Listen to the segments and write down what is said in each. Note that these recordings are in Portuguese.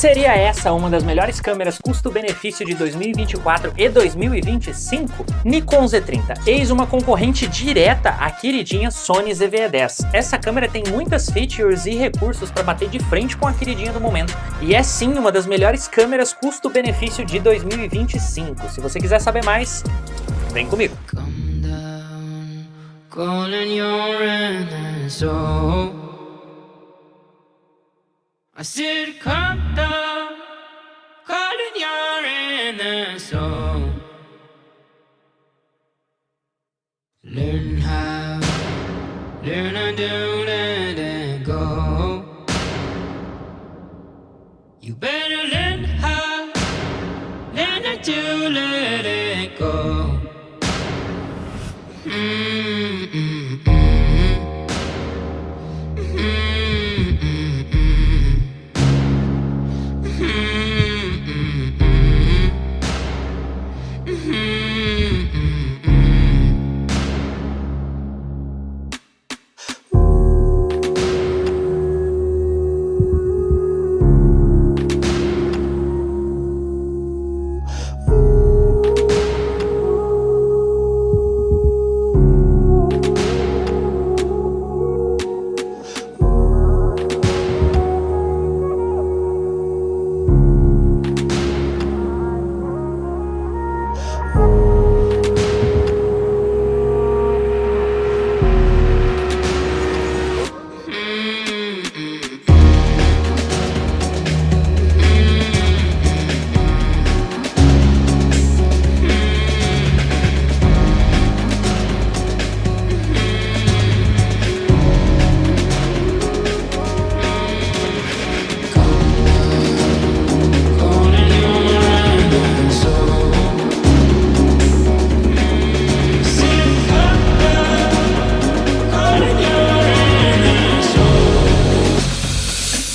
Seria essa uma das melhores câmeras custo-benefício de 2024 e 2025? Nikon Z30, eis uma concorrente direta à queridinha Sony ZV-E10. Essa câmera tem muitas features e recursos para bater de frente com a queridinha do momento, e é sim uma das melhores câmeras custo-benefício de 2025. Se você quiser saber mais, vem comigo. I said, come down, calling your inner soul. Learn how to let it go. You better learn how to let it go.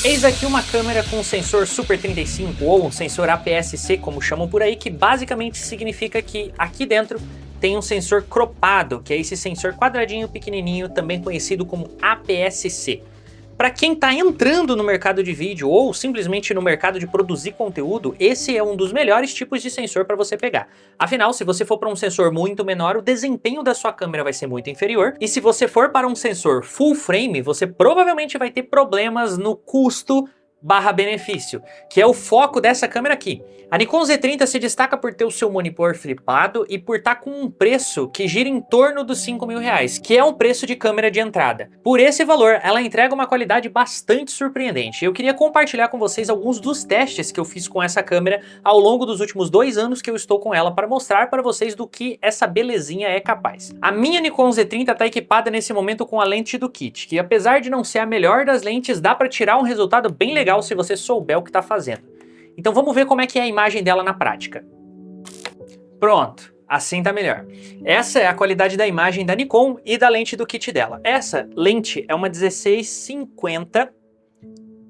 Eis aqui uma câmera com um sensor Super 35 ou um sensor APS-C, como chamam por aí, que basicamente significa que aqui dentro tem um sensor cropado, que é esse sensor quadradinho pequenininho, também conhecido como APS-C. Para quem está entrando no mercado de vídeo ou simplesmente no mercado de produzir conteúdo, esse é um dos melhores tipos de sensor para você pegar. Afinal, se você for para um sensor muito menor, o desempenho da sua câmera vai ser muito inferior, e se você for para um sensor full frame, você provavelmente vai ter problemas no custo/benefício, que é o foco dessa câmera aqui. A Nikon Z30 se destaca por ter o seu monitor flipado e por estar com um preço que gira em torno dos R$5.000, que é um preço de câmera de entrada. Por esse valor, ela entrega uma qualidade bastante surpreendente. Eu queria compartilhar com vocês alguns dos testes que eu fiz com essa câmera ao longo dos últimos 2 anos que eu estou com ela, para mostrar para vocês do que essa belezinha é capaz. A minha Nikon Z30 está equipada nesse momento com a lente do kit, que apesar de não ser a melhor das lentes, dá para tirar um resultado bem legal se você souber o que está fazendo. Então vamos ver como é que é a imagem dela na prática. Pronto, assim tá melhor. Essa é a qualidade da imagem da Nikon e da lente do kit dela. Essa lente é uma 1650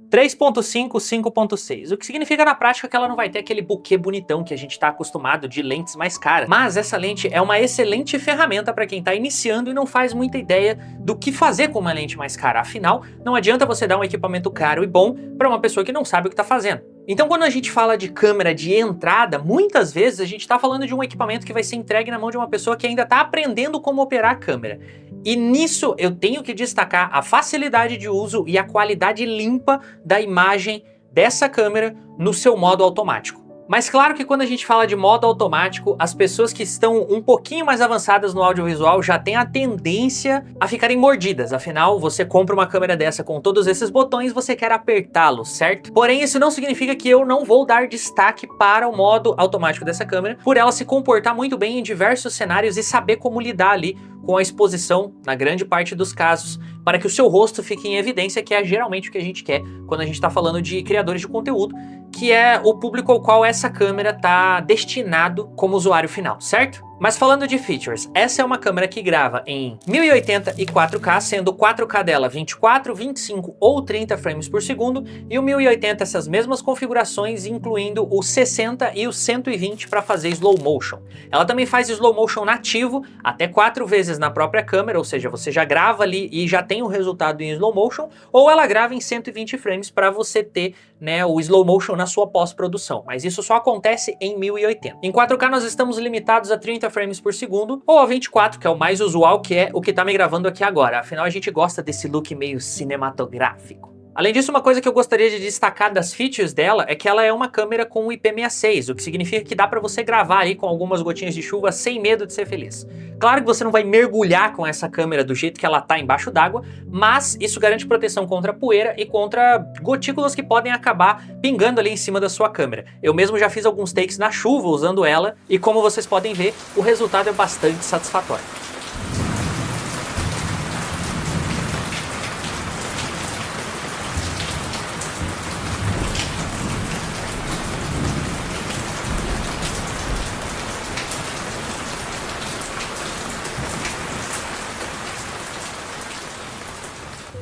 3.5 5.6, o que significa na prática que ela não vai ter aquele buquê bonitão que a gente está acostumado de lentes mais caras. Mas essa lente é uma excelente ferramenta para quem está iniciando e não faz muita ideia do que fazer com uma lente mais cara. Afinal, não adianta você dar um equipamento caro e bom para uma pessoa que não sabe o que está fazendo. Então quando a gente fala de câmera de entrada, muitas vezes a gente está falando de um equipamento que vai ser entregue na mão de uma pessoa que ainda está aprendendo como operar a câmera. E nisso eu tenho que destacar a facilidade de uso e a qualidade limpa da imagem dessa câmera no seu modo automático. Mas claro que quando a gente fala de modo automático, as pessoas que estão um pouquinho mais avançadas no audiovisual já têm a tendência a ficarem mordidas. Afinal, você compra uma câmera dessa com todos esses botões, você quer apertá-los, certo? Porém, isso não significa que eu não vou dar destaque para o modo automático dessa câmera, por ela se comportar muito bem em diversos cenários e saber como lidar ali com a exposição, na grande parte dos casos, para que o seu rosto fique em evidência, que é geralmente o que a gente quer quando a gente está falando de criadores de conteúdo, que é o público ao qual essa câmera está destinado como usuário final, certo? Mas falando de features, essa é uma câmera que grava em 1080 e 4K, sendo o 4K dela 24, 25 ou 30 frames por segundo, e o 1080 essas mesmas configurações, incluindo o 60 e o 120 para fazer slow motion. Ela também faz slow motion nativo, até 4 vezes na própria câmera, ou seja, você já grava ali e já tem o resultado em slow motion, ou ela grava em 120 frames para você ter, né, o slow motion na sua pós-produção, mas isso só acontece em 1080. Em 4K nós estamos limitados a 30 frames por segundo, ou a 24, que é o mais usual, que é o que tá me gravando aqui agora. Afinal, a gente gosta desse look meio cinematográfico. Além disso, uma coisa que eu gostaria de destacar das features dela é que ela é uma câmera com IP66, o que significa que dá pra você gravar ali com algumas gotinhas de chuva sem medo de ser feliz. Claro que você não vai mergulhar com essa câmera do jeito que ela tá embaixo d'água, mas isso garante proteção contra poeira e contra gotículas que podem acabar pingando ali em cima da sua câmera. Eu mesmo já fiz alguns takes na chuva usando ela e, como vocês podem ver, o resultado é bastante satisfatório.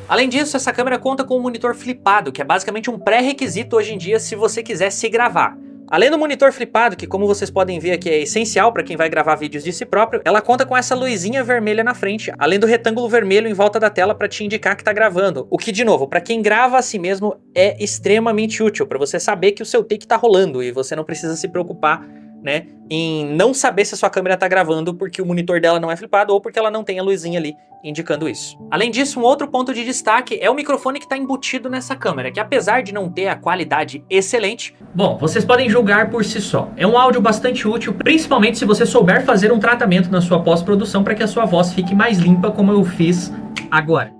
Além disso, essa câmera conta com um monitor flipado, que é basicamente um pré-requisito hoje em dia se você quiser se gravar. Além do monitor flipado, que como vocês podem ver aqui é essencial para quem vai gravar vídeos de si próprio, ela conta com essa luzinha vermelha na frente, além do retângulo vermelho em volta da tela para te indicar que tá gravando. O que, de novo, para quem grava a si mesmo é extremamente útil, para você saber que o seu take tá rolando e você não precisa se preocupar, né, em não saber se a sua câmera tá gravando porque o monitor dela não é flipado ou porque ela não tem a luzinha ali indicando isso. Além disso, um outro ponto de destaque é o microfone que está embutido nessa câmera, que apesar de não ter a qualidade excelente, bom, vocês podem julgar por si só. É um áudio bastante útil, principalmente se você souber fazer um tratamento na sua pós-produção para que a sua voz fique mais limpa, como eu fiz agora.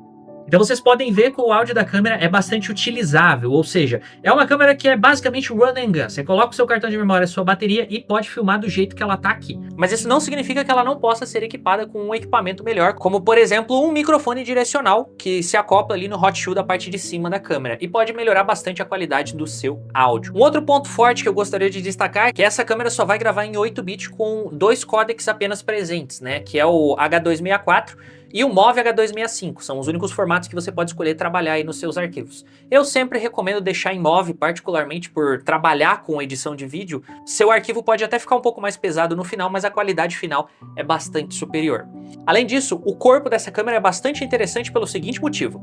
Então vocês podem ver que o áudio da câmera é bastante utilizável, ou seja, é uma câmera que é basicamente run and gun. Você coloca o seu cartão de memória, a sua bateria e pode filmar do jeito que ela tá aqui. Mas isso não significa que ela não possa ser equipada com um equipamento melhor, como por exemplo um microfone direcional que se acopla ali no hot shoe da parte de cima da câmera e pode melhorar bastante a qualidade do seu áudio. Um outro ponto forte que eu gostaria de destacar é que essa câmera só vai gravar em 8 bits com 2 codecs apenas presentes, né, que é o H264 e o MOV H265, são os únicos formatos que você pode escolher trabalhar aí nos seus arquivos. Eu sempre recomendo deixar em MOV, particularmente por trabalhar com edição de vídeo. Seu arquivo pode até ficar um pouco mais pesado no final, mas a qualidade final é bastante superior. Além disso, o corpo dessa câmera é bastante interessante pelo seguinte motivo.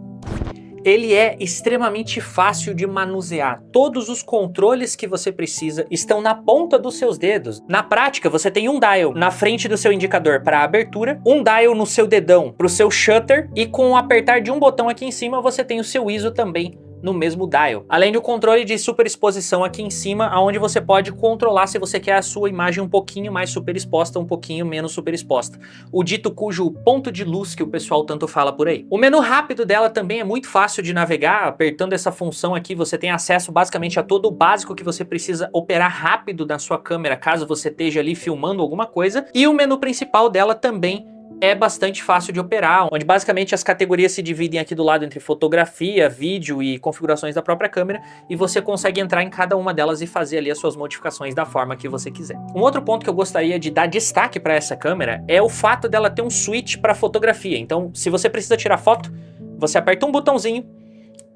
Ele é extremamente fácil de manusear. Todos os controles que você precisa estão na ponta dos seus dedos. Na prática, você tem um dial na frente do seu indicador para abertura, um dial no seu dedão para o seu shutter e com o apertar de um botão aqui em cima você tem o seu ISO também no mesmo dial. Além do controle de superexposição aqui em cima, onde você pode controlar se você quer a sua imagem um pouquinho mais superexposta, um pouquinho menos superexposta. O dito cujo ponto de luz que o pessoal tanto fala por aí. O menu rápido dela também é muito fácil de navegar. Apertando essa função aqui, você tem acesso basicamente a todo o básico que você precisa operar rápido na sua câmera, caso você esteja ali filmando alguma coisa. E o menu principal dela também é bastante fácil de operar, onde basicamente as categorias se dividem aqui do lado entre fotografia, vídeo e configurações da própria câmera, e você consegue entrar em cada uma delas e fazer ali as suas modificações da forma que você quiser. Um outro ponto que eu gostaria de dar destaque para essa câmera é o fato dela ter um switch para fotografia. Então, se você precisa tirar foto, você aperta um botãozinho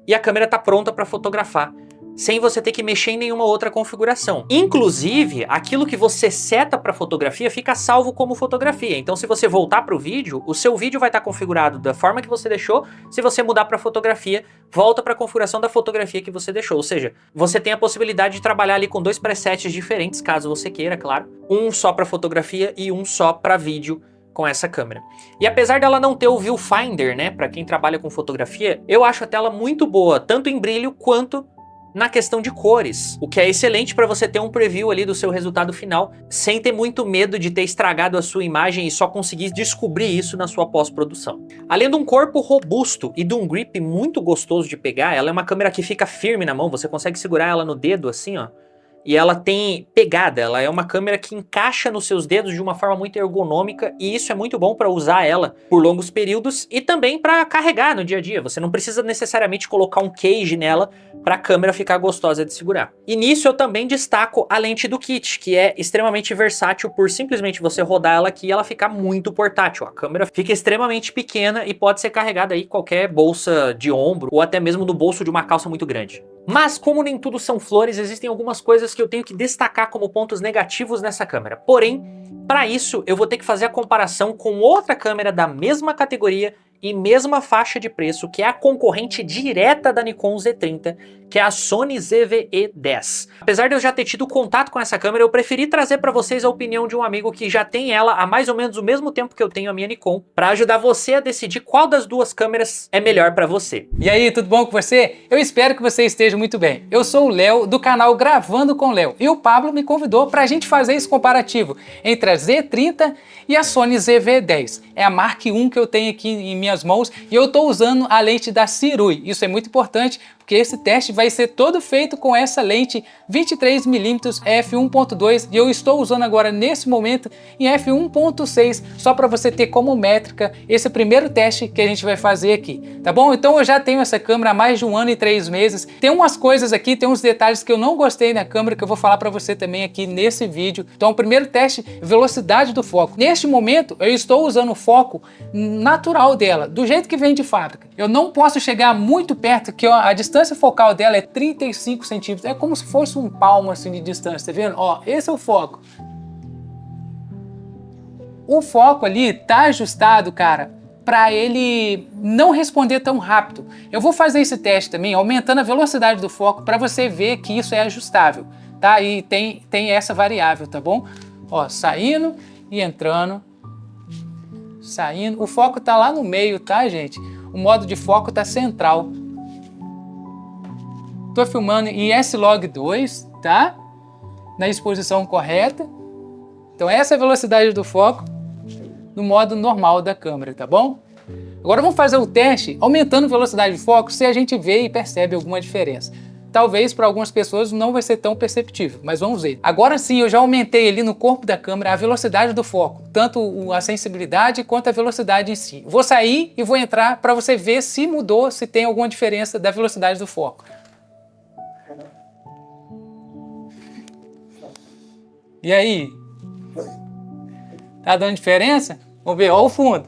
e a câmera está pronta para fotografar, sem você ter que mexer em nenhuma outra configuração. Inclusive, aquilo que você seta para fotografia fica salvo como fotografia. Então, se você voltar para o vídeo, o seu vídeo vai estar configurado da forma que você deixou. Se você mudar para fotografia, volta para a configuração da fotografia que você deixou. Ou seja, você tem a possibilidade de trabalhar ali com 2 presets diferentes, caso você queira, claro. Um só para fotografia e um só para vídeo com essa câmera. E apesar dela não ter o viewfinder, né, para quem trabalha com fotografia, eu acho a tela muito boa, tanto em brilho quanto na questão de cores, o que é excelente para você ter um preview ali do seu resultado final, sem ter muito medo de ter estragado a sua imagem e só conseguir descobrir isso na sua pós-produção. Além de um corpo robusto e de um grip muito gostoso de pegar, ela é uma câmera que fica firme na mão, você consegue segurar ela no dedo assim, ó, e ela tem pegada, ela é uma câmera que encaixa nos seus dedos de uma forma muito ergonômica e isso é muito bom para usar ela por longos períodos e também para carregar no dia a dia. Você não precisa necessariamente colocar um case nela para a câmera ficar gostosa de segurar. E nisso eu também destaco a lente do kit, que é extremamente versátil por simplesmente você rodar ela aqui e ela ficar muito portátil. A câmera fica extremamente pequena e pode ser carregada aí em qualquer bolsa de ombro ou até mesmo no bolso de uma calça muito grande. Mas como nem tudo são flores, existem algumas coisas que eu tenho que destacar como pontos negativos nessa câmera. Porém, para isso eu vou ter que fazer a comparação com outra câmera da mesma categoria e mesma faixa de preço, que é a concorrente direta da Nikon Z30, que é a Sony ZV-E10. Apesar de eu já ter tido contato com essa câmera, eu preferi trazer para vocês a opinião de um amigo que já tem ela há mais ou menos o mesmo tempo que eu tenho a minha Nikon, para ajudar você a decidir qual das duas câmeras é melhor para você. E aí, tudo bom com você? Eu espero que você esteja muito bem. Eu sou o Léo, do canal Gravando com Léo, e o Pablo me convidou para a gente fazer esse comparativo entre a Z30 e a Sony ZV-E10. É a Mark I que eu tenho aqui em minhas mãos e eu estou usando a lente da Sirui. Isso é muito importante porque esse teste vai ser todo feito com essa lente 23mm f1.2 e eu estou usando agora nesse momento em f1.6 só para você ter como métrica esse primeiro teste que a gente vai fazer aqui, tá bom? Então eu já tenho essa câmera há mais de 1 ano e 3 meses. Tem umas coisas aqui, tem uns detalhes que eu não gostei na câmera que eu vou falar para você também aqui nesse vídeo. Então o primeiro teste, velocidade do foco. Neste momento eu estou usando o foco natural dela, do jeito que vem de fábrica. Eu não posso chegar muito perto, que a distância focal dela é 35 centímetros, é como se fosse um palmo assim de distância, tá vendo? Ó, esse é o foco. O foco ali tá ajustado, cara, para ele não responder tão rápido. Eu vou fazer esse teste também, aumentando a velocidade do foco, para você ver que isso é ajustável, tá? E tem essa variável, tá bom? Ó, saindo e entrando, saindo. O foco tá lá no meio, tá, gente? O modo de foco tá central. Tô filmando em S-Log2, tá? Na exposição correta. Então essa é a velocidade do foco no modo normal da câmera, tá bom? Agora vamos fazer o teste aumentando a velocidade de foco se a gente vê e percebe alguma diferença. Talvez para algumas pessoas não vai ser tão perceptível, mas vamos ver. Agora sim, eu já aumentei ali no corpo da câmera a velocidade do foco, tanto a sensibilidade quanto a velocidade em si. Vou sair e vou entrar para você ver se mudou, se tem alguma diferença da velocidade do foco. E aí? Tá dando diferença? Vamos ver, ó o fundo.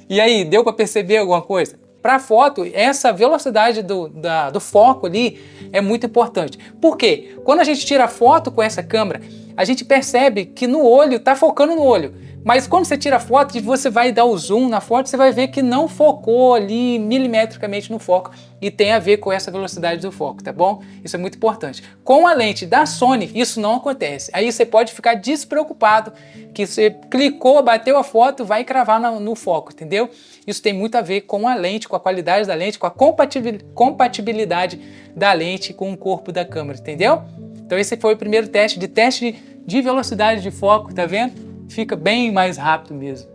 E aí, deu para perceber alguma coisa? Para foto, essa velocidade do foco ali é muito importante. Por quê? Quando a gente tira foto com essa câmera, a gente percebe que no olho, tá focando no olho. Mas quando você tira foto e você vai dar o zoom na foto, você vai ver que não focou ali milimetricamente no foco e tem a ver com essa velocidade do foco, tá bom? Isso é muito importante. Com a lente da Sony, isso não acontece. Aí você pode ficar despreocupado que você clicou, bateu a foto, vai cravar no foco, entendeu? Isso tem muito a ver com a lente, com a qualidade da lente, com a compatibilidade da lente com o corpo da câmera, entendeu? Então esse foi o primeiro teste de velocidade de foco, tá vendo? Fica bem mais rápido mesmo.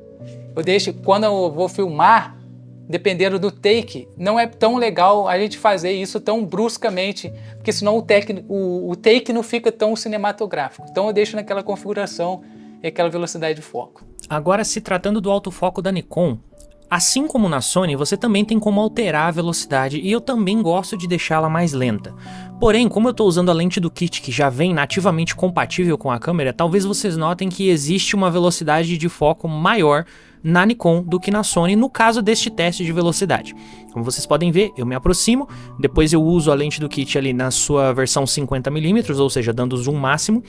Eu deixo, quando eu vou filmar, dependendo do take, não é tão legal a gente fazer isso tão bruscamente, porque senão o take não fica tão cinematográfico. Então eu deixo naquela configuração e aquela velocidade de foco. Agora, se tratando do autofoco da Nikon, assim como na Sony, você também tem como alterar a velocidade e eu também gosto de deixá-la mais lenta. Porém, como eu estou usando a lente do kit que já vem nativamente compatível com a câmera, talvez vocês notem que existe uma velocidade de foco maior na Nikon do que na Sony no caso deste teste de velocidade. Como vocês podem ver, eu me aproximo, depois eu uso a lente do kit ali na sua versão 50mm, ou seja, dando zoom máximo,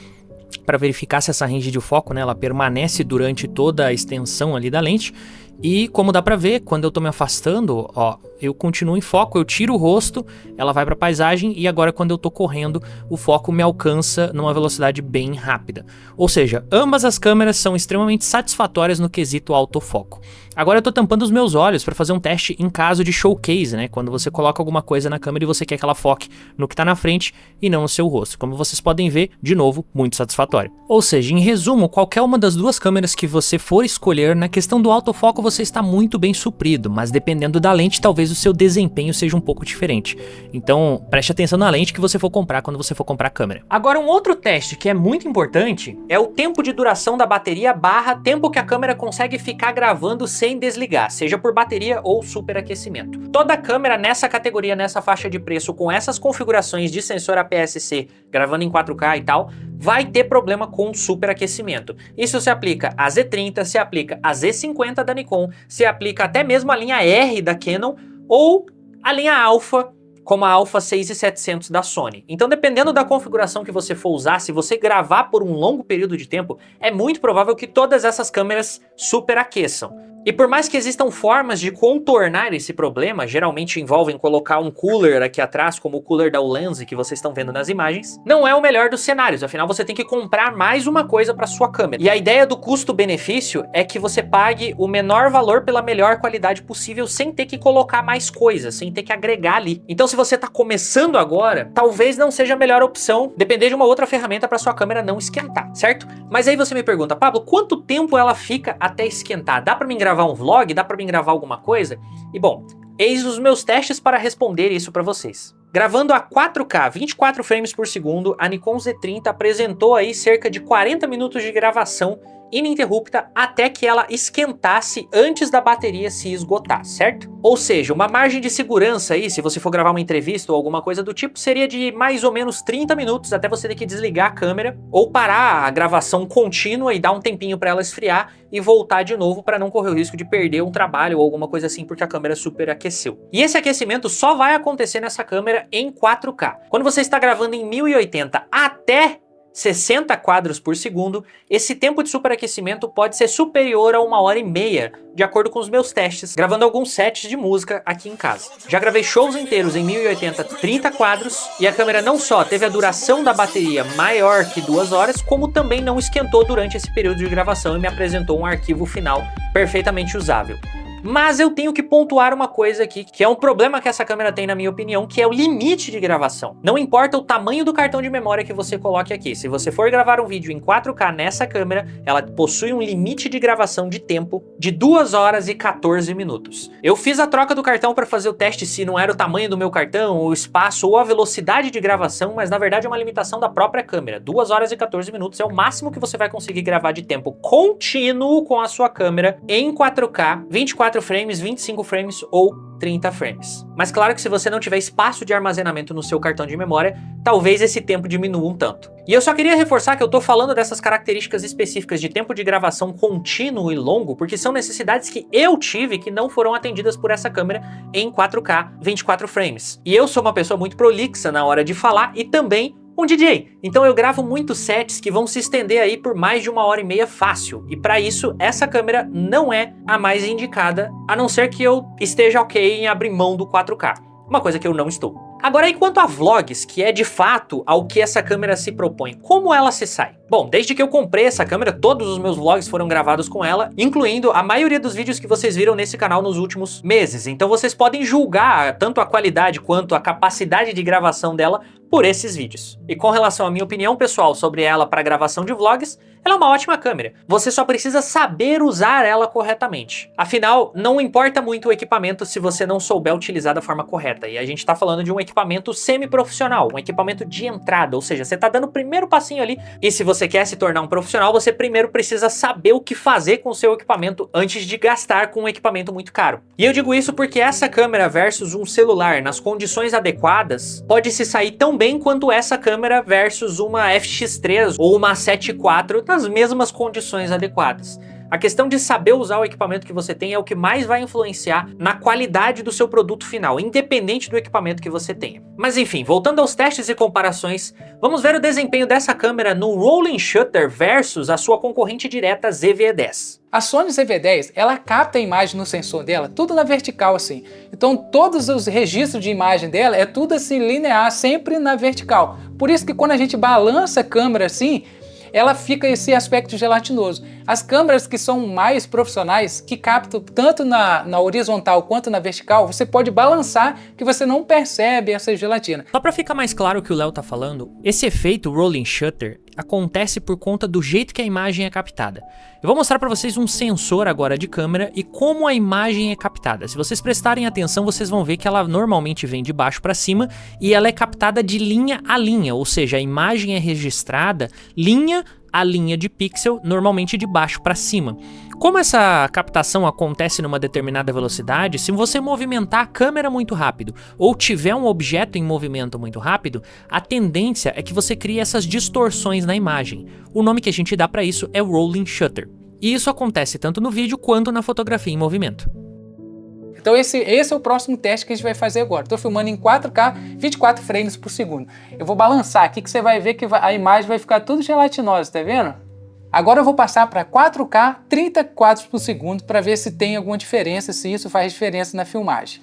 para verificar se essa range de foco, né, ela permanece durante toda a extensão ali da lente. E como dá pra ver, quando eu tô me afastando, ó, eu continuo em foco, eu tiro o rosto, ela vai pra paisagem e agora quando eu tô correndo, o foco me alcança numa velocidade bem rápida. Ou seja, ambas as câmeras são extremamente satisfatórias no quesito autofoco. Agora eu tô tampando os meus olhos para fazer um teste em caso de showcase, né? Quando você coloca alguma coisa na câmera e você quer que ela foque no que tá na frente e não no seu rosto. Como vocês podem ver, de novo, muito satisfatório. Ou seja, em resumo, qualquer uma das duas câmeras que você for escolher, na questão do autofoco você está muito bem suprido, mas dependendo da lente, talvez o seu desempenho seja um pouco diferente. Então, preste atenção na lente que você for comprar quando você for comprar a câmera. Agora, um outro teste que é muito importante é o tempo de duração da bateria barra tempo que a câmera consegue ficar gravando sem desligar, seja por bateria ou superaquecimento. Toda câmera nessa categoria, nessa faixa de preço, com essas configurações de sensor APS-C, gravando em 4K e tal, vai ter problema com superaquecimento. Isso se aplica a Z30, se aplica a Z50 da Nikon, se aplica até mesmo a linha R da Canon ou a linha Alpha, como a Alpha 6700 da Sony. Então, dependendo da configuração que você for usar, se você gravar por um longo período de tempo, é muito provável que todas essas câmeras superaqueçam. E por mais que existam formas de contornar esse problema, geralmente envolvem colocar um cooler aqui atrás, como o cooler da Ulanzi que vocês estão vendo nas imagens, não é o melhor dos cenários, afinal você tem que comprar mais uma coisa para sua câmera. E a ideia do custo-benefício é que você pague o menor valor pela melhor qualidade possível sem ter que colocar mais coisas, sem ter que agregar ali. Então se você está começando agora, talvez não seja a melhor opção depender de uma outra ferramenta para sua câmera não esquentar, certo? Mas aí você me pergunta, Pablo, quanto tempo ela fica até esquentar? Dá para mim gravar um vlog? Dá para mim gravar alguma coisa? E bom, eis os meus testes para responder isso para vocês. Gravando a 4K, 24 frames por segundo, a Nikon Z30 apresentou aí cerca de 40 minutos de gravação ininterrupta até que ela esquentasse antes da bateria se esgotar, certo? Ou seja, uma margem de segurança aí, se você for gravar uma entrevista ou alguma coisa do tipo, seria de mais ou menos 30 minutos até você ter que desligar a câmera ou parar a gravação contínua e dar um tempinho para ela esfriar e voltar de novo para não correr o risco de perder um trabalho ou alguma coisa assim porque a câmera superaqueceu. E esse aquecimento só vai acontecer nessa câmera em 4K. Quando você está gravando em 1080 até 60 quadros por segundo, esse tempo de superaquecimento pode ser superior a 1h30, de acordo com os meus testes, gravando alguns sets de música aqui em casa. Já gravei shows inteiros em 1080 30 quadros, e a câmera não só teve a duração da bateria maior que 2 horas, como também não esquentou durante esse período de gravação e me apresentou um arquivo final perfeitamente usável. Mas eu tenho que pontuar uma coisa aqui, que é um problema que essa câmera tem na minha opinião, que é o limite de gravação. Não importa o tamanho do cartão de memória que você coloque aqui, se você for gravar um vídeo em 4K nessa câmera, ela possui um limite de gravação de tempo de 2 horas e 14 minutos. Eu fiz a troca do cartão para fazer o teste se não era o tamanho do meu cartão, o espaço ou a velocidade de gravação, mas na verdade é uma limitação da própria câmera. 2 horas e 14 minutos é o máximo que você vai conseguir gravar de tempo contínuo com a sua câmera em 4K, 24 frames, 25 frames ou 30 frames. Mas claro que se você não tiver espaço de armazenamento no seu cartão de memória, talvez esse tempo diminua um tanto. E eu só queria reforçar que eu tô falando dessas características específicas de tempo de gravação contínuo e longo, porque são necessidades que eu tive que não foram atendidas por essa câmera em 4K, 24 frames. E eu sou uma pessoa muito prolixa na hora de falar e também um DJ, então eu gravo muitos sets que vão se estender aí por mais de 1h30 fácil, e para isso essa câmera não é a mais indicada, a não ser que eu esteja ok em abrir mão do 4K, uma coisa que eu não estou. Agora, e quanto a vlogs, que é de fato ao que essa câmera se propõe, como ela se sai? Bom, desde que eu comprei essa câmera, todos os meus vlogs foram gravados com ela, incluindo a maioria dos vídeos que vocês viram nesse canal nos últimos meses. Então vocês podem julgar tanto a qualidade quanto a capacidade de gravação dela por esses vídeos. E com relação à minha opinião pessoal sobre ela para gravação de vlogs, ela é uma ótima câmera. Você só precisa saber usar ela corretamente. Afinal, não importa muito o equipamento se você não souber utilizar da forma correta. E a gente tá falando de um equipamento semi-profissional, um equipamento de entrada, ou seja, você tá dando o primeiro passinho ali. E se você quer se tornar um profissional, você primeiro precisa saber o que fazer com o seu equipamento antes de gastar com um equipamento muito caro. E eu digo isso porque essa câmera versus um celular nas condições adequadas pode se sair tão bem quanto essa câmera versus uma FX3 ou uma 7 IV nas mesmas condições adequadas. A questão de saber usar o equipamento que você tem é o que mais vai influenciar na qualidade do seu produto final, independente do equipamento que você tenha. Mas enfim, voltando aos testes e comparações, vamos ver o desempenho dessa câmera no Rolling Shutter versus a sua concorrente direta ZV-10. A Sony ZV-10, ela capta a imagem no sensor dela, tudo na vertical assim. Então todos os registros de imagem dela é tudo assim linear, sempre na vertical. Por isso que quando a gente balança a câmera assim, ela fica esse aspecto gelatinoso. As câmeras que são mais profissionais, que captam tanto na horizontal quanto na vertical, você pode balançar que você não percebe essa gelatina. Só para ficar mais claro o que o Léo tá falando, esse efeito rolling shutter acontece por conta do jeito que a imagem é captada. Eu vou mostrar para vocês um sensor agora de câmera e como a imagem é captada. Se vocês prestarem atenção, vocês vão ver que ela normalmente vem de baixo para cima e ela é captada de linha a linha, ou seja, a imagem é registrada linha a linha de pixel, normalmente de baixo para cima. Como essa captação acontece numa determinada velocidade, se você movimentar a câmera muito rápido ou tiver um objeto em movimento muito rápido, a tendência é que você crie essas distorções na imagem. O nome que a gente dá para isso é rolling shutter. E isso acontece tanto no vídeo quanto na fotografia em movimento. Então esse é o próximo teste que a gente vai fazer agora. Estou filmando em 4K, 24 frames por segundo. Eu vou balançar aqui que você vai ver que a imagem vai ficar tudo gelatinosa, tá vendo? Agora eu vou passar para 4K, 30 quadros por segundo para ver se tem alguma diferença, se isso faz diferença na filmagem.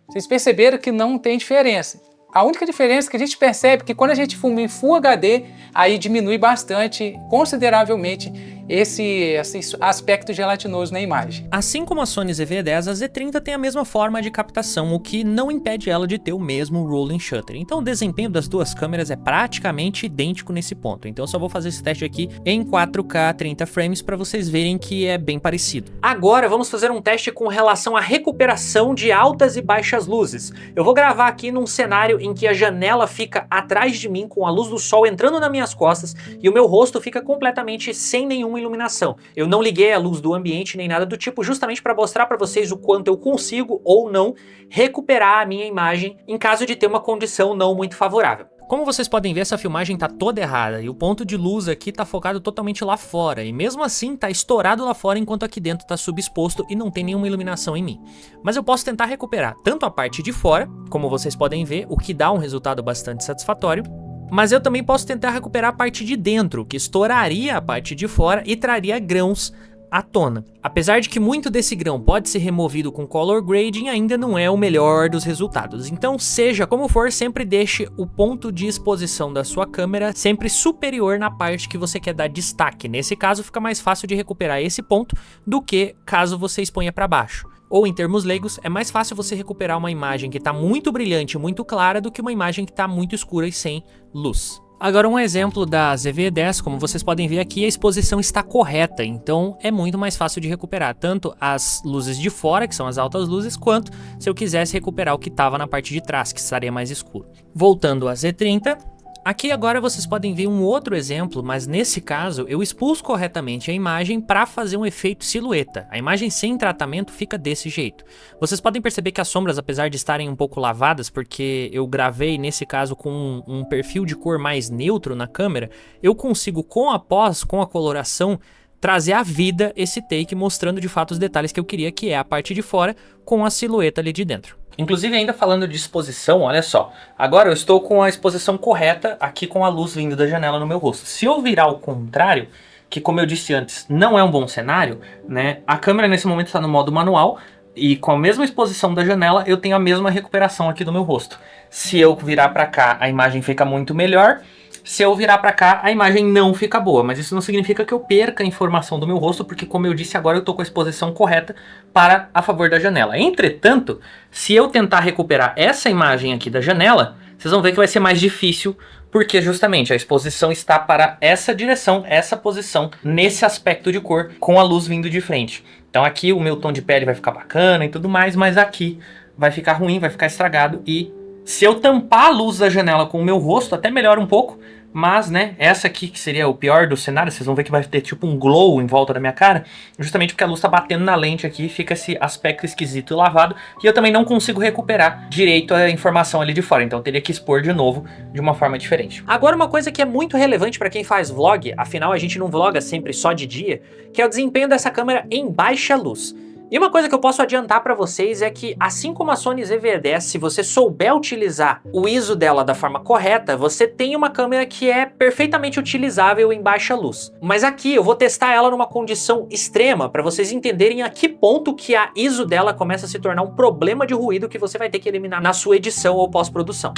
Vocês perceberam que não tem diferença. A única diferença que a gente percebe é que quando a gente filma em Full HD, aí diminui bastante, consideravelmente, esse aspecto gelatinoso na imagem. Assim como a Sony ZV-10, a Z30 tem a mesma forma de captação, o que não impede ela de ter o mesmo rolling shutter. Então o desempenho das duas câmeras é praticamente idêntico nesse ponto. Então eu só vou fazer esse teste aqui em 4K 30 frames para vocês verem que é bem parecido. Agora vamos fazer um teste com relação à recuperação de altas e baixas luzes. Eu vou gravar aqui num cenário em que a janela fica atrás de mim com a luz do sol entrando nas minhas costas e o meu rosto fica completamente sem nenhuma iluminação. Eu não liguei a luz do ambiente nem nada do tipo, justamente para mostrar para vocês o quanto eu consigo ou não recuperar a minha imagem em caso de ter uma condição não muito favorável. Como vocês podem ver, essa filmagem tá toda errada e o ponto de luz aqui tá focado totalmente lá fora e mesmo assim tá estourado lá fora enquanto aqui dentro tá subexposto e não tem nenhuma iluminação em mim. Mas eu posso tentar recuperar tanto a parte de fora, como vocês podem ver, o que dá um resultado bastante satisfatório, mas eu também posso tentar recuperar a parte de dentro, que estouraria a parte de fora e traria grãos à tona. Apesar de que muito desse grão pode ser removido com color grading, ainda não é o melhor dos resultados. Então, seja como for, sempre deixe o ponto de exposição da sua câmera sempre superior na parte que você quer dar destaque. Nesse caso, fica mais fácil de recuperar esse ponto do que caso você exponha para baixo. Ou em termos leigos, é mais fácil você recuperar uma imagem que está muito brilhante e muito clara do que uma imagem que está muito escura e sem luz. Agora um exemplo da ZV-10, como vocês podem ver aqui, a exposição está correta, então é muito mais fácil de recuperar tanto as luzes de fora, que são as altas luzes, quanto se eu quisesse recuperar o que estava na parte de trás, que estaria mais escuro. Voltando à Z30, aqui agora vocês podem ver um outro exemplo, mas nesse caso eu expus corretamente a imagem para fazer um efeito silhueta. A imagem sem tratamento fica desse jeito. Vocês podem perceber que as sombras, apesar de estarem um pouco lavadas, porque eu gravei nesse caso com um perfil de cor mais neutro na câmera, eu consigo com a pós, com a coloração, trazer à vida esse take mostrando de fato os detalhes que eu queria, que é a parte de fora com a silhueta ali de dentro. Inclusive ainda falando de exposição, olha só, agora eu estou com a exposição correta aqui com a luz vindo da janela no meu rosto. Se eu virar ao contrário, que como eu disse antes, não é um bom cenário, né? A câmera nesse momento está no modo manual e com a mesma exposição da janela eu tenho a mesma recuperação aqui do meu rosto. Se eu virar para cá, a imagem fica muito melhor. Se eu virar para cá, a imagem não fica boa, mas isso não significa que eu perca a informação do meu rosto, porque como eu disse, agora eu estou com a exposição correta para a favor da janela. Entretanto, se eu tentar recuperar essa imagem aqui da janela, vocês vão ver que vai ser mais difícil, porque justamente a exposição está para essa direção, essa posição, nesse aspecto de cor, com a luz vindo de frente. Então aqui o meu tom de pele vai ficar bacana e tudo mais, mas aqui vai ficar ruim, vai ficar estragado e se eu tampar a luz da janela com o meu rosto, até melhora um pouco, mas, né, essa aqui que seria o pior do cenário, vocês vão ver que vai ter tipo um glow em volta da minha cara, justamente porque a luz tá batendo na lente aqui, fica esse aspecto esquisito e lavado, e eu também não consigo recuperar direito a informação ali de fora, então eu teria que expor de novo de uma forma diferente. Agora uma coisa que é muito relevante para quem faz vlog, afinal a gente não vloga sempre só de dia, que é o desempenho dessa câmera em baixa luz. E uma coisa que eu posso adiantar para vocês é que, assim como a Sony ZV-10, se você souber utilizar o ISO dela da forma correta, você tem uma câmera que é perfeitamente utilizável em baixa luz. Mas aqui eu vou testar ela numa condição extrema para vocês entenderem a que ponto que a ISO dela começa a se tornar um problema de ruído que você vai ter que eliminar na sua edição ou pós-produção.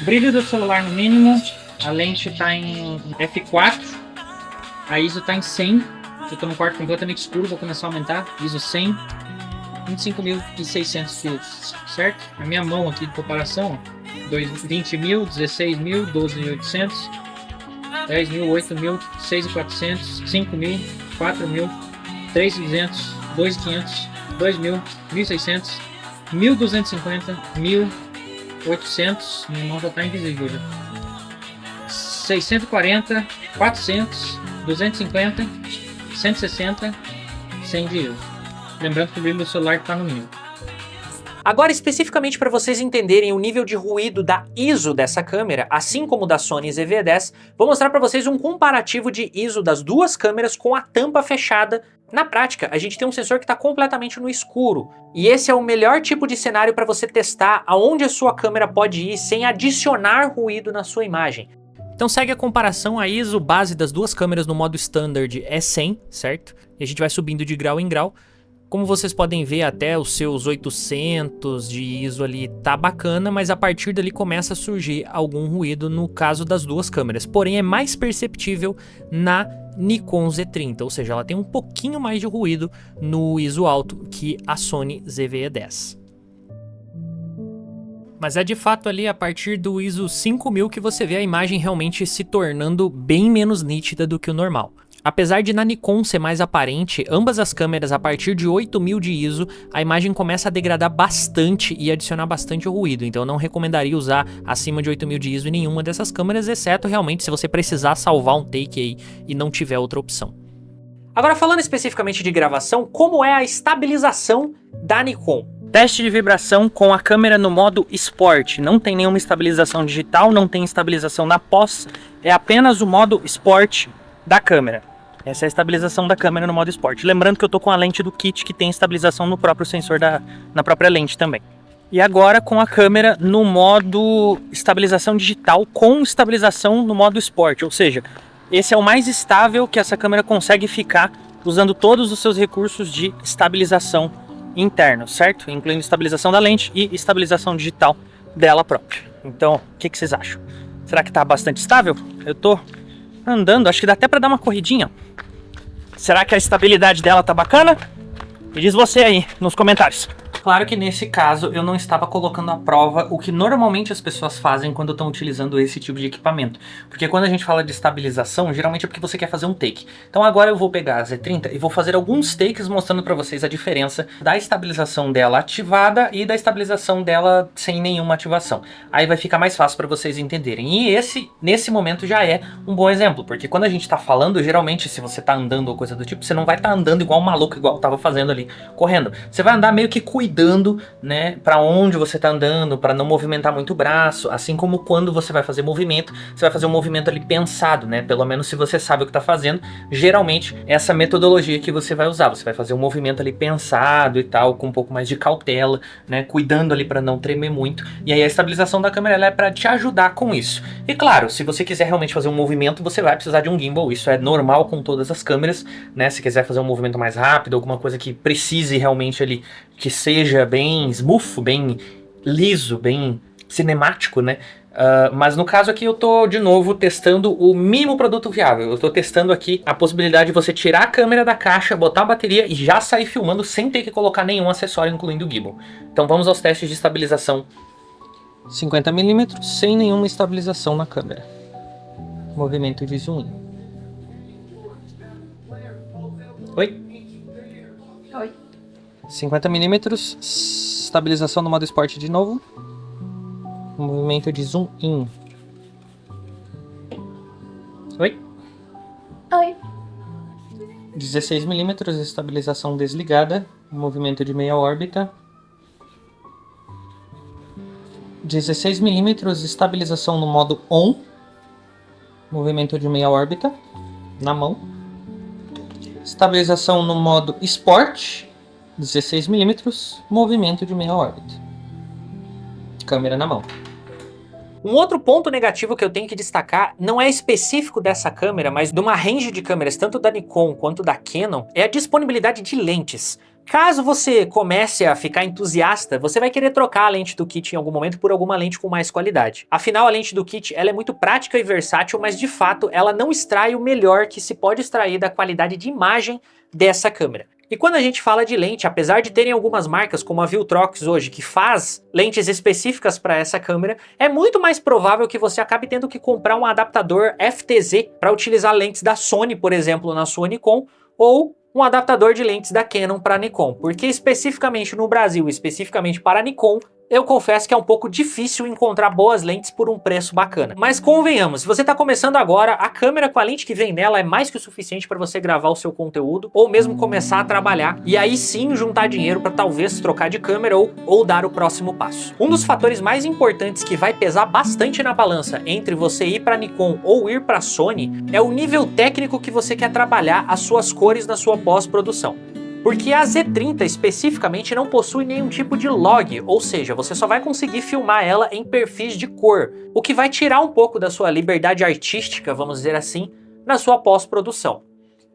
Brilho do celular no mínimo, A lente tá em f4, a ISO tá em 100. Eu tô num quarto completamente escuro, vou começar a aumentar. ISO 100, 25.600 filtros, certo? A minha mão aqui de comparação, 20.000, 16.000, 12.800, 10.000, 8.000, 6.400, 5.000, 4.000, 3.200, 2.500, 2.000, 1.600, 1.250, 1.800, minha mão já tá invisível já. 640, 400, 250, 160, 100 de ISO. Lembrando que o brilho do celular está no 1000. Agora, especificamente para vocês entenderem o nível de ruído da ISO dessa câmera, assim como da Sony ZV-10, vou mostrar para vocês um comparativo de ISO das duas câmeras com a tampa fechada. Na prática, a gente tem um sensor que está completamente no escuro, e esse é o melhor tipo de cenário para você testar aonde a sua câmera pode ir sem adicionar ruído na sua imagem. Então segue a comparação, a ISO base das duas câmeras no modo Standard é 100, certo? E a gente vai subindo de grau em grau. Como vocês podem ver, até os seus 800 de ISO ali tá bacana, mas a partir dali começa a surgir algum ruído no caso das duas câmeras. Porém, é mais perceptível na Nikon Z30, ou seja, ela tem um pouquinho mais de ruído no ISO alto que a Sony ZV-E10. Mas é de fato ali a partir do ISO 5000 que você vê a imagem realmente se tornando bem menos nítida do que o normal. Apesar de na Nikon ser mais aparente, ambas as câmeras a partir de 8000 de ISO, a imagem começa a degradar bastante e adicionar bastante ruído, então eu não recomendaria usar acima de 8000 de ISO em nenhuma dessas câmeras, exceto realmente se você precisar salvar um take aí e não tiver outra opção. Agora falando especificamente de gravação, como é a estabilização da Nikon? Teste de vibração com a câmera no modo Sport, não tem nenhuma estabilização digital, não tem estabilização na pós, é apenas o modo Sport da câmera. Essa é a estabilização da câmera no modo Sport. Lembrando que eu tô com a lente do kit que tem estabilização no próprio sensor na própria lente também. E agora com a câmera no modo estabilização digital com estabilização no modo Sport, ou seja, esse é o mais estável que essa câmera consegue ficar usando todos os seus recursos de estabilização interno, certo? Incluindo estabilização da lente e estabilização digital dela própria. Então, o que vocês acham? Será que tá bastante estável? Eu tô andando, acho que dá até para dar uma corridinha. Será que a estabilidade dela tá bacana? Me diz você aí nos comentários. Claro que nesse caso eu não estava colocando à prova o que normalmente as pessoas fazem quando estão utilizando esse tipo de equipamento. Porque quando a gente fala de estabilização, geralmente é porque você quer fazer um take. Então agora eu vou pegar a Z30 e vou fazer alguns takes mostrando para vocês a diferença da estabilização dela ativada e da estabilização dela sem nenhuma ativação. Aí vai ficar mais fácil para vocês entenderem. E esse, nesse momento, já é um bom exemplo. Porque quando a gente tá falando, geralmente se você tá andando ou coisa do tipo, você não vai estar andando igual um maluco, igual eu tava fazendo ali, correndo. Você vai andar meio que cuidando, né, para onde você tá andando, para não movimentar muito o braço, assim como quando você vai fazer movimento, você vai fazer um movimento ali pensado, né, pelo menos se você sabe o que tá fazendo, geralmente essa metodologia que você vai usar, você vai fazer um movimento ali pensado e tal, com um pouco mais de cautela, né, cuidando ali para não tremer muito, e aí a estabilização da câmera ela é para te ajudar com isso. E claro, se você quiser realmente fazer um movimento, você vai precisar de um gimbal, isso é normal com todas as câmeras, né, se quiser fazer um movimento mais rápido, alguma coisa que precise realmente ali, que seja bem smooth, bem liso, bem cinemático, né? Mas no caso aqui eu tô de novo testando o mínimo produto viável. Eu tô testando aqui a possibilidade de você tirar a câmera da caixa, botar a bateria e já sair filmando sem ter que colocar nenhum acessório, incluindo o gimbal. Então vamos aos testes de estabilização 50mm sem nenhuma estabilização na câmera. Movimento de zoom. Oi? Oi. 50mm, estabilização no modo Sport de novo. Movimento de zoom in. Oi? Oi. 16mm, estabilização desligada. Movimento de meia órbita. 16mm, estabilização no modo on. Movimento de meia órbita. Na mão. Estabilização no modo Sport. 16mm, movimento de meia órbita. Câmera na mão. Um outro ponto negativo que eu tenho que destacar, não é específico dessa câmera, mas de uma range de câmeras, tanto da Nikon quanto da Canon, é a disponibilidade de lentes. Caso você comece a ficar entusiasta, você vai querer trocar a lente do kit em algum momento por alguma lente com mais qualidade. Afinal, a lente do kit ela é muito prática e versátil, mas de fato ela não extrai o melhor que se pode extrair da qualidade de imagem dessa câmera. E quando a gente fala de lente, apesar de terem algumas marcas como a Viltrox hoje que faz lentes específicas para essa câmera, é muito mais provável que você acabe tendo que comprar um adaptador FTZ para utilizar lentes da Sony, por exemplo, na sua Nikon, ou um adaptador de lentes da Canon para Nikon, porque especificamente no Brasil, especificamente para Nikon, eu confesso que é um pouco difícil encontrar boas lentes por um preço bacana. Mas convenhamos, se você está começando agora, a câmera com a lente que vem nela é mais que o suficiente para você gravar o seu conteúdo, ou mesmo começar a trabalhar, e aí sim juntar dinheiro para talvez trocar de câmera ou dar o próximo passo. Um dos fatores mais importantes que vai pesar bastante na balança entre você ir para Nikon ou ir para Sony é o nível técnico que você quer trabalhar as suas cores na sua pós-produção. Porque a Z30 especificamente não possui nenhum tipo de log, ou seja, você só vai conseguir filmar ela em perfis de cor, o que vai tirar um pouco da sua liberdade artística, vamos dizer assim, na sua pós-produção.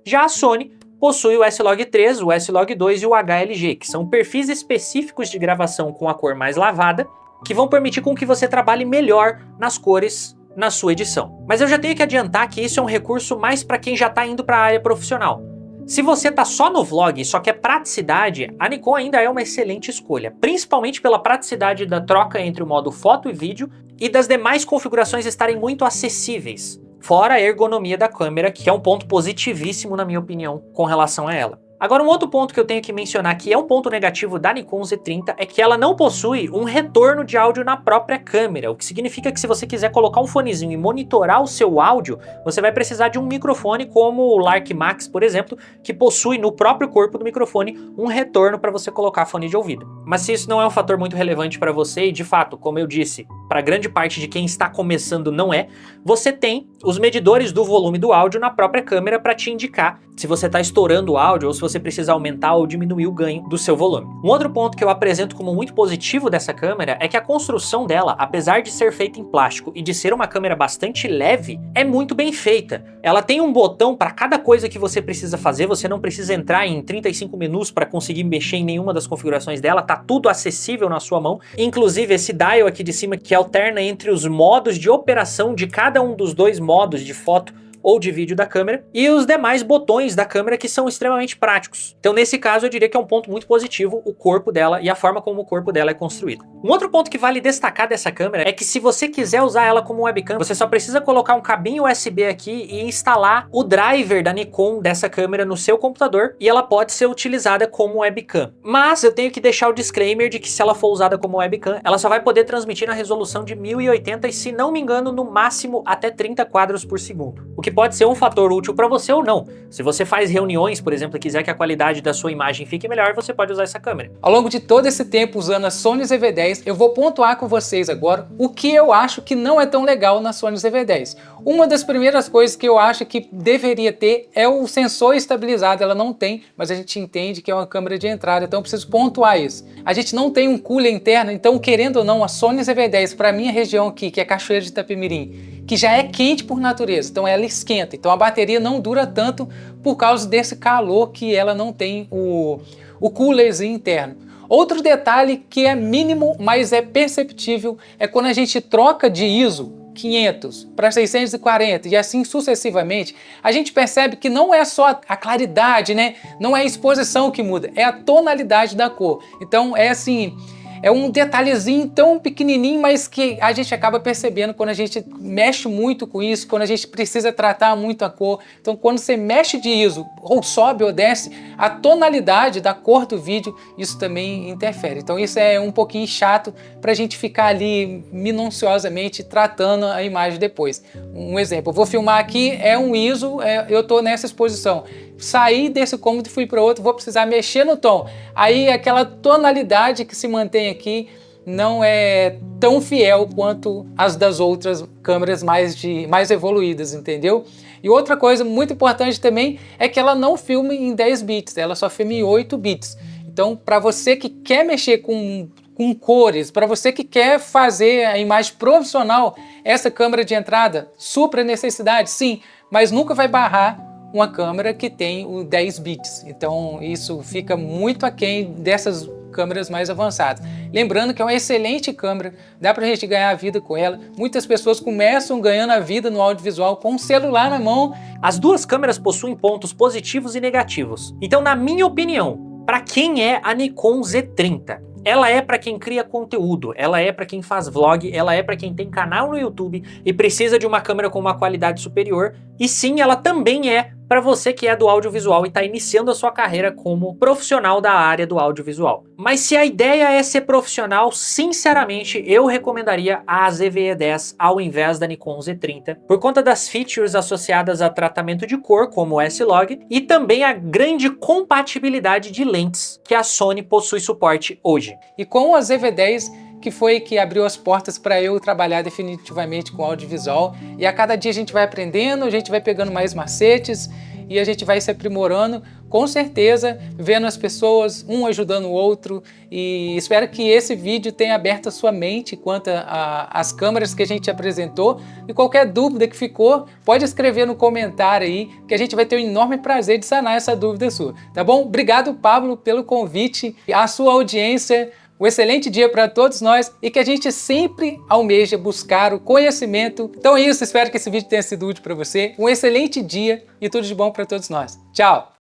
Já a Sony possui o S-Log3, o S-Log2 e o HLG, que são perfis específicos de gravação com a cor mais lavada, que vão permitir com que você trabalhe melhor nas cores na sua edição. Mas eu já tenho que adiantar que isso é um recurso mais para quem já está indo para a área profissional. Se você tá só no vlog e só quer praticidade, a Nikon ainda é uma excelente escolha, principalmente pela praticidade da troca entre o modo foto e vídeo e das demais configurações estarem muito acessíveis, fora a ergonomia da câmera, que é um ponto positivíssimo na minha opinião com relação a ela. Agora, um outro ponto que eu tenho que mencionar que é um ponto negativo da Nikon Z30 é que ela não possui um retorno de áudio na própria câmera, o que significa que se você quiser colocar um fonezinho e monitorar o seu áudio, você vai precisar de um microfone como o Lark Max, por exemplo, que possui no próprio corpo do microfone um retorno para você colocar fone de ouvido. Mas se isso não é um fator muito relevante para você, e de fato, como eu disse, para grande parte de quem está começando não é, você tem os medidores do volume do áudio na própria câmera para te indicar se você está estourando o áudio ou se você precisa aumentar ou diminuir o ganho do seu volume. Um outro ponto que eu apresento como muito positivo dessa câmera é que a construção dela, apesar de ser feita em plástico e de ser uma câmera bastante leve, é muito bem feita. Ela tem um botão para cada coisa que você precisa fazer, você não precisa entrar em 35 menus para conseguir mexer em nenhuma das configurações dela, tá tudo acessível na sua mão. Inclusive esse dial aqui de cima que alterna entre os modos de operação de cada um dos dois modos de foto ou de vídeo da câmera, e os demais botões da câmera que são extremamente práticos. Então nesse caso eu diria que é um ponto muito positivo o corpo dela e a forma como o corpo dela é construído. Um outro ponto que vale destacar dessa câmera é que se você quiser usar ela como webcam, você só precisa colocar um cabinho USB aqui e instalar o driver da Nikon dessa câmera no seu computador e ela pode ser utilizada como webcam. Mas eu tenho que deixar o disclaimer de que se ela for usada como webcam, ela só vai poder transmitir na resolução de 1080 e, se não me engano, no máximo até 30 quadros por segundo. O que pode ser um fator útil para você ou não. Se você faz reuniões, por exemplo, e quiser que a qualidade da sua imagem fique melhor, você pode usar essa câmera. Ao longo de todo esse tempo usando a Sony ZV-10, eu vou pontuar com vocês agora o que eu acho que não é tão legal na Sony ZV-10. Uma das primeiras coisas que eu acho que deveria ter é o sensor estabilizado. Ela não tem, mas a gente entende que é uma câmera de entrada, então eu preciso pontuar isso. A gente não tem um cooler interno, então querendo ou não, a Sony ZV-10 para a minha região aqui, que é Cachoeira de Itapemirim, que já é quente por natureza, então ela esquenta, então a bateria não dura tanto por causa desse calor que ela não tem o coolerzinho interno. Outro detalhe que é mínimo, mas é perceptível, é quando a gente troca de ISO 500 para 640 e assim sucessivamente, a gente percebe que não é só a claridade, né? Não é a exposição que muda, é a tonalidade da cor. Então é assim, é um detalhezinho tão pequenininho, mas que a gente acaba percebendo quando a gente mexe muito com isso, quando a gente precisa tratar muito a cor. Então quando você mexe de ISO, ou sobe ou desce, a tonalidade da cor do vídeo, isso também interfere. Então isso é um pouquinho chato para a gente ficar ali minuciosamente tratando a imagem depois. Um exemplo, eu vou filmar aqui, é um ISO, eu estou nessa exposição. Saí desse cômodo e fui para outro, vou precisar mexer no tom. Aí aquela tonalidade que se mantém aqui não é tão fiel quanto as das outras câmeras mais evoluídas, entendeu? E outra coisa muito importante também é que ela não filma em 10 bits, ela só filma em 8 bits. Então, para você que quer mexer com cores, para você que quer fazer a imagem profissional, essa câmera de entrada supra a necessidade, sim, mas nunca vai barrar uma câmera que tem o 10 bits. Então isso fica muito aquém dessas câmeras mais avançadas. Lembrando que é uma excelente câmera, dá pra gente ganhar a vida com ela. Muitas pessoas começam ganhando a vida no audiovisual com um celular na mão. As duas câmeras possuem pontos positivos e negativos. Então, na minha opinião, para quem é a Nikon Z30? Ela é para quem cria conteúdo, ela é para quem faz vlog, ela é para quem tem canal no YouTube e precisa de uma câmera com uma qualidade superior. E sim, ela também é para você que é do audiovisual e está iniciando a sua carreira como profissional da área do audiovisual. Mas se a ideia é ser profissional, sinceramente, eu recomendaria a ZVE10 ao invés da Nikon Z30, por conta das features associadas a tratamento de cor, como o S-Log, e também a grande compatibilidade de lentes que a Sony possui suporte hoje. E com a ZV10, que foi que abriu as portas para eu trabalhar definitivamente com audiovisual. E a cada dia a gente vai aprendendo, a gente vai pegando mais macetes e a gente vai se aprimorando, com certeza, vendo as pessoas, um ajudando o outro. E espero que esse vídeo tenha aberto a sua mente quanto às câmeras que a gente apresentou. E qualquer dúvida que ficou, pode escrever no comentário aí, que a gente vai ter um enorme prazer de sanar essa dúvida sua. Tá bom? Obrigado, Pablo, pelo convite, a sua audiência. Um excelente dia para todos nós e que a gente sempre almeja buscar o conhecimento. Então é isso, espero que esse vídeo tenha sido útil para você. Um excelente dia e tudo de bom para todos nós. Tchau!